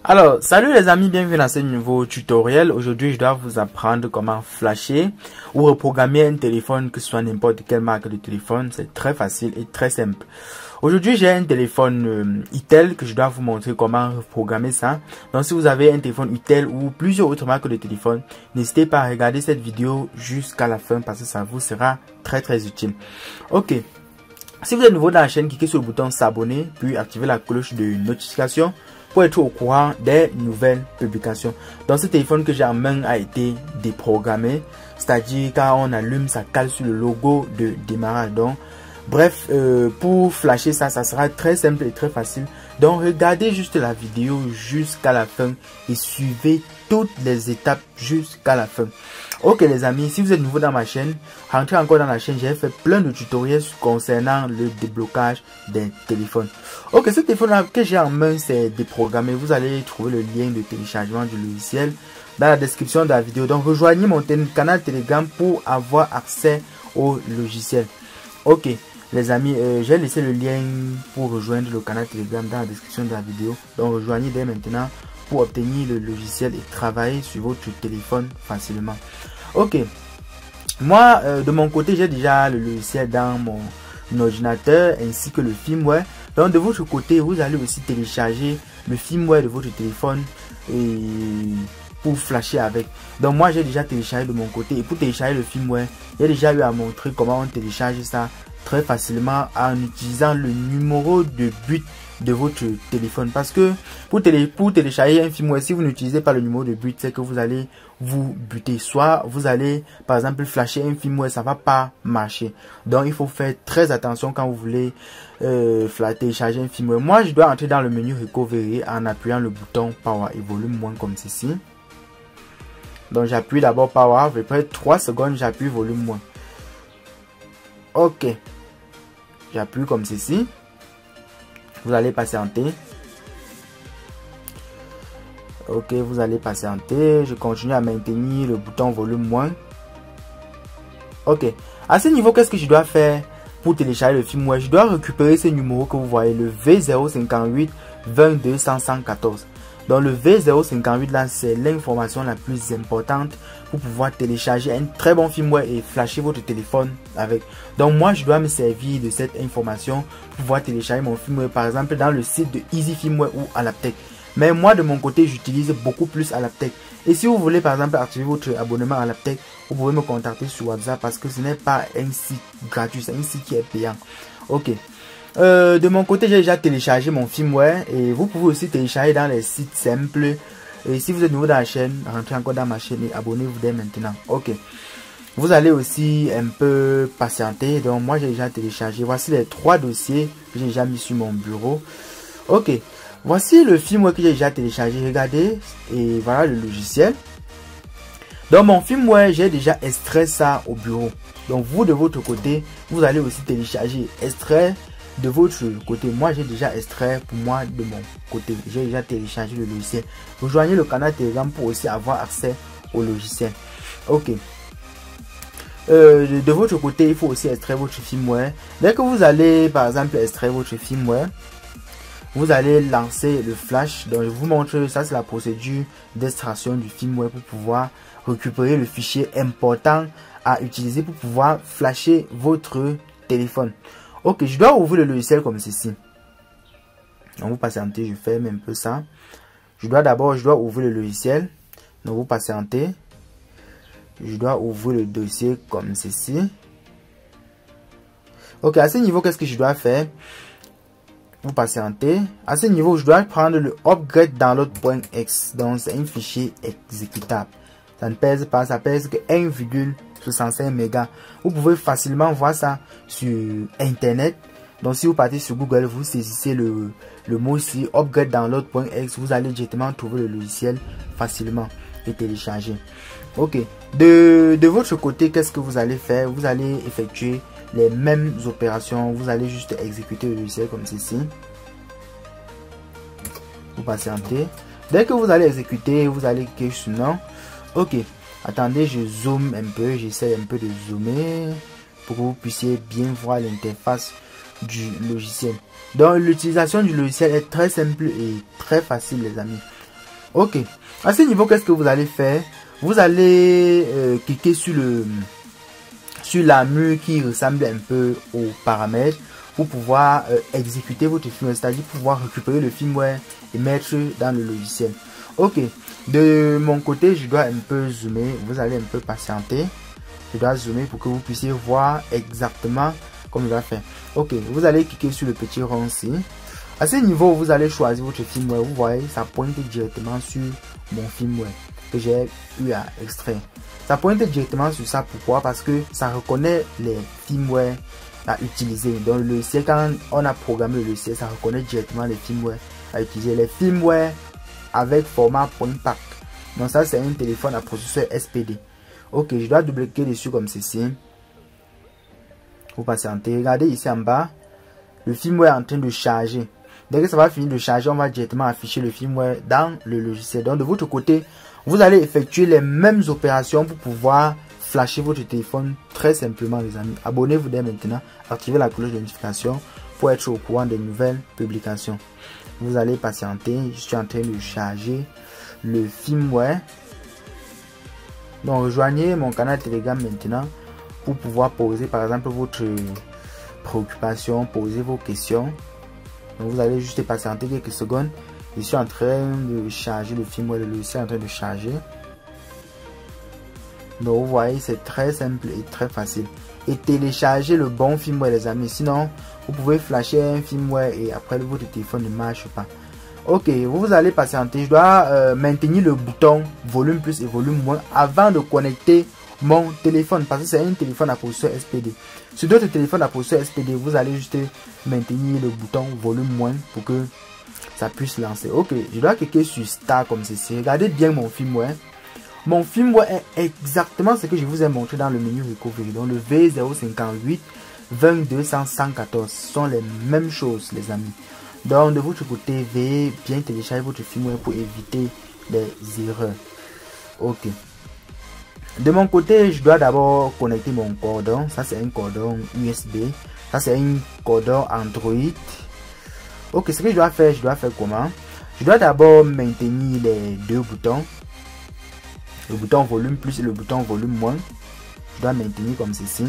Alors, salut les amis, bienvenue dans ce nouveau tutoriel. Aujourd'hui, je dois vous apprendre comment flasher ou reprogrammer un téléphone, que ce soit n'importe quelle marque de téléphone. C'est très facile et très simple. Aujourd'hui, j'ai un téléphone Itel que je dois vous montrer comment reprogrammer ça. Donc, si vous avez un téléphone Itel ou plusieurs autres marques de téléphone, n'hésitez pas à regarder cette vidéo jusqu'à la fin parce que ça vous sera très utile. Ok. Si vous êtes nouveau dans la chaîne, cliquez sur le bouton s'abonner, puis activez la cloche de notification pour être au courant des nouvelles publications. Donc ce téléphone que j'ai en main a été déprogrammé, c'est-à-dire quand on allume, ça cale sur le logo de démarrage. Donc bref, pour flasher ça, ça sera très simple et très facile. Donc regardez juste la vidéo jusqu'à la fin et suivez toutes les étapes jusqu'à la fin. Ok les amis, si vous êtes nouveau dans ma chaîne, rentrez encore dans la chaîne, j'ai fait plein de tutoriels concernant le déblocage des téléphones. Ok, ce téléphone là que j'ai en main c'est déprogrammé. Vous allez trouver le lien de téléchargement du logiciel dans la description de la vidéo. Donc rejoignez mon canal Telegram pour avoir accès au logiciel. Ok les amis, j'ai laissé le lien pour rejoindre le canal Telegram dans la description de la vidéo. Donc rejoignez dès maintenant pour obtenir le logiciel et travailler sur votre téléphone facilement. Ok, moi de mon côté j'ai déjà le logiciel dans mon ordinateur ainsi que le firmware. Donc de votre côté vous allez aussi télécharger le firmware de votre téléphone et pour flasher avec. Donc moi j'ai déjà téléchargé de mon côté, et pour télécharger le firmware j'ai déjà eu à montrer comment on télécharge ça très facilement en utilisant le numéro de but de votre téléphone. Parce que pour télécharger un firmware, si vous n'utilisez pas le numéro de but, c'est que vous allez vous buter. Soit vous allez par exemple flasher un firmware, ça va pas marcher. Donc il faut faire très attention quand vous voulez télécharger un firmware. Moi je dois entrer dans le menu Recovery en appuyant le bouton Power et volume moins comme ceci. Donc j'appuie d'abord Power, après 3 secondes j'appuie volume moins. Ok, j'appuie comme ceci. Vous allez patienter. Ok, vous allez patienter. Je continue à maintenir le bouton volume moins. Ok, à ce niveau, qu'est-ce que je dois faire pour télécharger le firmware? Je dois récupérer ce numéro que vous voyez, le V058 22 114. Donc le V058 là, c'est l'information la plus importante pour pouvoir télécharger un très bon firmware et flasher votre téléphone avec. Donc moi je dois me servir de cette information pour pouvoir télécharger mon firmware par exemple dans le site de Easy Firmware ou Alaptec. Mais moi de mon côté j'utilise beaucoup plus Alaptec. Et si vous voulez par exemple activer votre abonnement à Alaptec, vous pouvez me contacter sur WhatsApp parce que ce n'est pas un site gratuit, c'est un site qui est payant. Ok. De mon côté j'ai déjà téléchargé mon firmware et vous pouvez aussi télécharger dans les sites simples. Et si vous êtes nouveau dans la chaîne, rentrez encore dans ma chaîne et abonnez-vous dès maintenant. Ok, vous allez aussi un peu patienter. Donc moi j'ai déjà téléchargé, voici les 3 dossiers que j'ai déjà mis sur mon bureau. Ok, voici le firmware que j'ai déjà téléchargé, regardez. Et voilà le logiciel. Dans mon firmware j'ai déjà extrait ça au bureau. Donc vous de votre côté vous allez aussi télécharger, extraire de votre côté. Moi j'ai déjà extrait pour moi de mon côté, j'ai déjà téléchargé le logiciel. Rejoignez le canal Telegram pour aussi avoir accès au logiciel. Ok, de votre côté il faut aussi extraire votre firmware. Dès que vous allez par exemple extraire votre firmware, vous allez lancer le flash. Donc je vous montre, ça c'est la procédure d'extraction du firmware pour pouvoir récupérer le fichier important à utiliser pour pouvoir flasher votre téléphone. Ok, je dois ouvrir le logiciel comme ceci. Donc vous patientez, je ferme un peu ça. Je dois ouvrir le logiciel. Donc vous patientez. Je dois ouvrir le dossier comme ceci. Ok, à ce niveau, qu'est-ce que je dois faire? Vous patientez. À ce niveau, je dois prendre le upgrade download.x. Donc c'est un fichier exécutable. Ça ne pèse pas, ça pèse que 1,65 mégas. Vous pouvez facilement voir ça sur internet. Donc si vous partez sur Google, vous saisissez le mot ici upgrade download.x, vous allez directement trouver le logiciel facilement et télécharger. Ok, de votre côté, qu'est-ce que vous allez faire? Vous allez effectuer les mêmes opérations. Vous allez juste exécuter le logiciel comme ceci. Vous patientez. Dès que vous allez exécuter, vous allez cliquer sur non. Ok, attendez, je zoome un peu, j'essaie un peu de zoomer pour que vous puissiez bien voir l'interface du logiciel. Donc l'utilisation du logiciel est très simple et très facile les amis. Ok, à ce niveau, qu'est-ce que vous allez faire? Vous allez cliquer sur la mur qui ressemble un peu aux paramètres pour pouvoir exécuter votre firmware, c'est-à-dire pouvoir récupérer le firmware et mettre dans le logiciel. Ok, de mon côté, je dois un peu zoomer. Vous allez un peu patienter. Je dois zoomer pour que vous puissiez voir exactement comme il va faire. Ok, vous allez cliquer sur le petit rond ici. À ce niveau, vous allez choisir votre firmware. Vous voyez, ça pointe directement sur mon firmware que j'ai eu à extraire. Ça pointe directement sur ça. Pourquoi? Parce que ça reconnaît les firmware à utiliser. Dans le logiciel, quand on a programmé le logiciel, ça reconnaît directement les firmware à utiliser. Les firmware avec format point pack. Donc ça, c'est un téléphone à processeur SPD. Ok, je dois double-cliquer dessus comme ceci. Vous patientez. Regardez ici en bas. Le firmware est en train de charger. Dès que ça va finir de charger, on va directement afficher le firmware dans le logiciel. Donc de votre côté, vous allez effectuer les mêmes opérations pour pouvoir flasher votre téléphone très simplement, les amis. Abonnez-vous dès maintenant. Activez la cloche de notification pour être au courant des nouvelles publications. Vous allez patienter. Je suis en train de charger le firmware. Donc rejoignez mon canal Telegram maintenant pour pouvoir poser par exemple votre préoccupation, poser vos questions. Donc vous allez juste patienter quelques secondes. Je suis en train de charger le firmware, le logiciel est en train de charger. Donc vous voyez, c'est très simple et très facile. Et télécharger le bon firmware, les amis. Sinon, vous pouvez flasher un firmware et après votre téléphone ne marche pas. Ok, vous allez patienter. Je dois maintenir le bouton volume plus et volume moins avant de connecter mon téléphone, parce que c'est un téléphone à processeur SPD. Sur d'autres téléphones à processeur SPD, vous allez juste maintenir le bouton volume moins pour que ça puisse lancer. Ok, je dois cliquer sur Start comme ceci. Regardez bien mon firmware. Mon firmware est exactement ce que je vous ai montré dans le menu Recovery. Donc le V058 2200 114 sont les mêmes choses, les amis. Donc de votre côté, veuillez bien télécharger votre firmware pour éviter les erreurs. Ok. De mon côté, je dois d'abord connecter mon cordon. Ça, c'est un cordon USB. Ça, c'est un cordon Android. Ok, ce que je dois faire comment? Je dois d'abord maintenir les deux boutons. Le bouton volume plus et le bouton volume moins. Je dois maintenir comme ceci.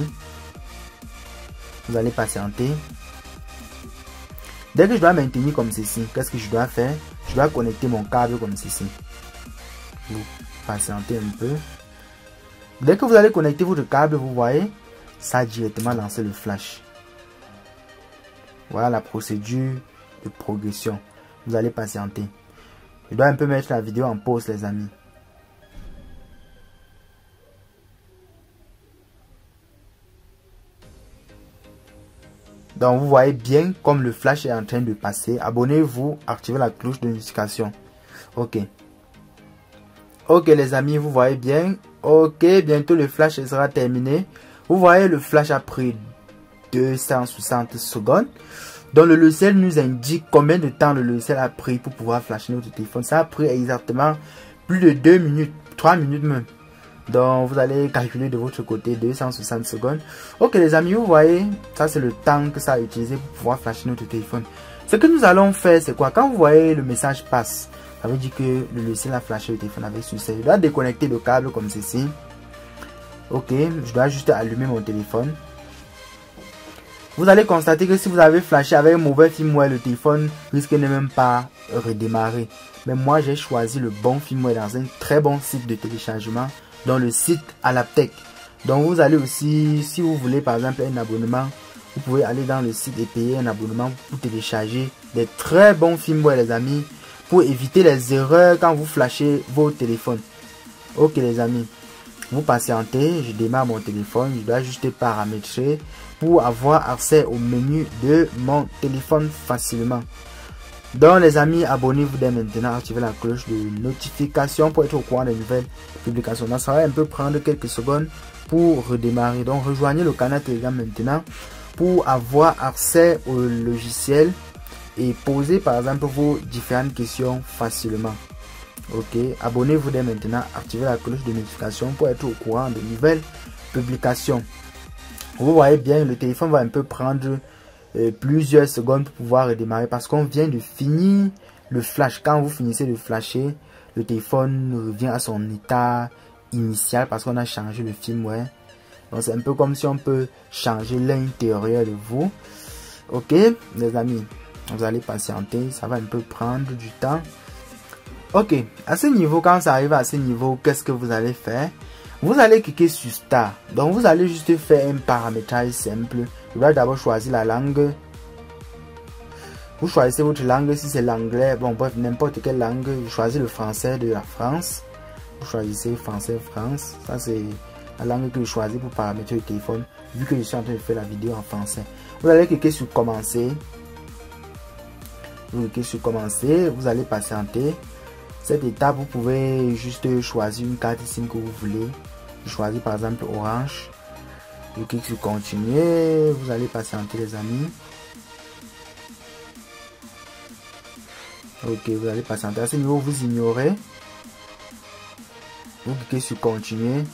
Vous allez patienter. Dès que je dois maintenir comme ceci, qu'est-ce que je dois faire? Je dois connecter mon câble comme ceci. Vous patientez un peu. Dès que vous allez connecter votre câble, vous voyez, ça a directement lancé le flash. Voilà la procédure de progression. Vous allez patienter. Je dois un peu mettre la vidéo en pause, les amis. Donc vous voyez bien comme le flash est en train de passer. Abonnez-vous, activez la cloche de notification. Ok. Ok les amis, vous voyez bien. Ok, bientôt le flash sera terminé. Vous voyez, le flash a pris 260 secondes. Donc le logiciel nous indique combien de temps le logiciel a pris pour pouvoir flasher notre téléphone. Ça a pris exactement plus de 2 minutes, 3 minutes même. Donc vous allez calculer de votre côté 260 secondes. Ok les amis, vous voyez, ça c'est le temps que ça a utilisé pour pouvoir flasher notre téléphone. Ce que nous allons faire, c'est quoi? Quand vous voyez le message passe, ça veut dire que le logiciel a flashé le téléphone avec succès. Je dois déconnecter le câble comme ceci. Ok, je dois juste allumer mon téléphone. Vous allez constater que si vous avez flashé avec un mauvais firmware, le téléphone risque de même pas redémarrer. Mais moi j'ai choisi le bon firmware dans un très bon site de téléchargement, dans le site Alaptec. Donc vous allez aussi, si vous voulez par exemple un abonnement, vous pouvez aller dans le site et payer un abonnement pour télécharger des très bons firmware les amis, pour éviter les erreurs quand vous flashez vos téléphones. Ok les amis, vous patientez, je démarre mon téléphone, je dois juste paramétrer pour avoir accès au menu de mon téléphone facilement. Donc les amis, abonnez-vous dès maintenant, activez la cloche de notification pour être au courant des nouvelles publications. Donc, ça va un peu prendre quelques secondes pour redémarrer. Donc rejoignez le canal Telegram maintenant pour avoir accès au logiciel et poser par exemple vos différentes questions facilement. Ok, abonnez-vous dès maintenant, activez la cloche de notification pour être au courant de nouvelles publications. Vous voyez bien, le téléphone va un peu prendre plusieurs secondes pour pouvoir redémarrer parce qu'on vient de finir le flash. Quand vous finissez de flasher, le téléphone revient à son état initial parce qu'on a changé le firmware. Donc c'est un peu comme si on peut changer l'intérieur de vous. Ok les amis, vous allez patienter, ça va un peu prendre du temps. Ok, à ce niveau, quand ça arrive à ce niveau, qu'est-ce que vous allez faire? Vous allez cliquer sur Start. Donc vous allez juste faire un paramétrage simple. Vous allez d'abord choisir la langue. Vous choisissez votre langue, si c'est l'anglais, bon bref, n'importe quelle langue. Vous choisissez le français de la France. Vous choisissez français France. Ça c'est la langue que je choisis pour paramétrer le téléphone, vu que je suis en train de faire la vidéo en français. Vous allez cliquer sur commencer. Vous cliquez sur commencer, vous allez patienter. Cette étape, vous pouvez juste choisir une carte SIM que vous voulez. Je choisis par exemple Orange. Je clique sur continuer, vous allez patienter les amis. Ok, vous allez patienter. À ce niveau, vous ignorez. Vous cliquez sur continuer.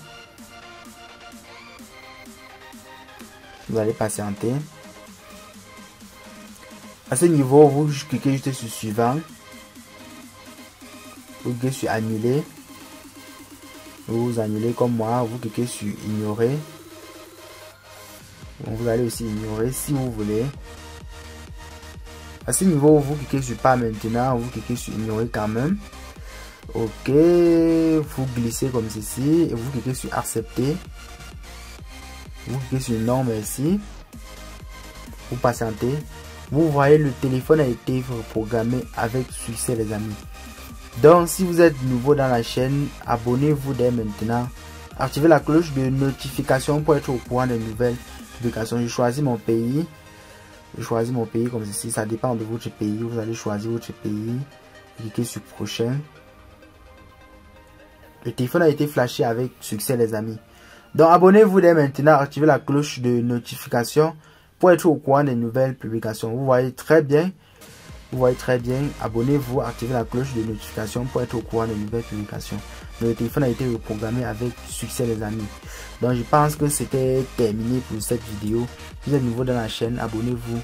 Vous allez patienter. À ce niveau, vous cliquez juste sur suivant. Vous cliquez sur annuler. Vous annulez comme moi. Vous cliquez sur ignorer. Bon, vous allez aussi ignorer si vous voulez. À ce niveau, vous cliquez sur pas maintenant. Vous cliquez sur ignorer quand même. Ok. Vous glissez comme ceci. Et vous cliquez sur accepter. Vous cliquez sur non merci. Vous patientez. Vous voyez, le téléphone a été reprogrammé avec succès les amis. Donc si vous êtes nouveau dans la chaîne, abonnez-vous dès maintenant. Activez la cloche de notification pour être au courant des nouvelles publications. Je choisis mon pays. Je choisis mon pays comme ceci. Ça dépend de votre pays. Vous allez choisir votre pays. Cliquez sur prochain. Le téléphone a été flashé avec succès les amis. Donc abonnez-vous dès maintenant. Activez la cloche de notification pour être au courant des nouvelles publications. Vous voyez très bien. Vous voyez très bien. Abonnez-vous, activez la cloche de notification pour être au courant des nouvelles publications. Le téléphone a été reprogrammé avec succès les amis. Donc je pense que c'était terminé pour cette vidéo. Si vous êtes nouveau dans la chaîne, abonnez-vous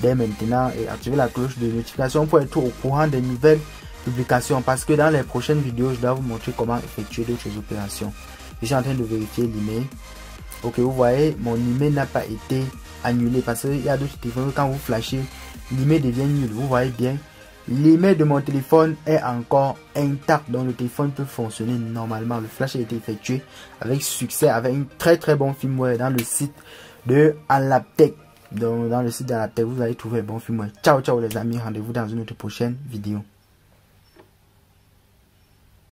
dès maintenant et activez la cloche de notification pour être au courant des nouvelles publications. Parce que dans les prochaines vidéos, je dois vous montrer comment effectuer d'autres opérations. Je suis en train de vérifier l'email. Ok, vous voyez, mon email n'a pas été annulé parce qu'il y a d'autres téléphones, quand vous flashez, l'email devient nul. Vous voyez bien, l'email de mon téléphone est encore intact, donc le téléphone peut fonctionner normalement. Le flash a été effectué avec succès, avec une très bon firmware dans le site de Anlabtech. Donc dans le site d'Anlabtech, vous allez trouver un bon firmware. Ciao les amis, rendez-vous dans une autre prochaine vidéo.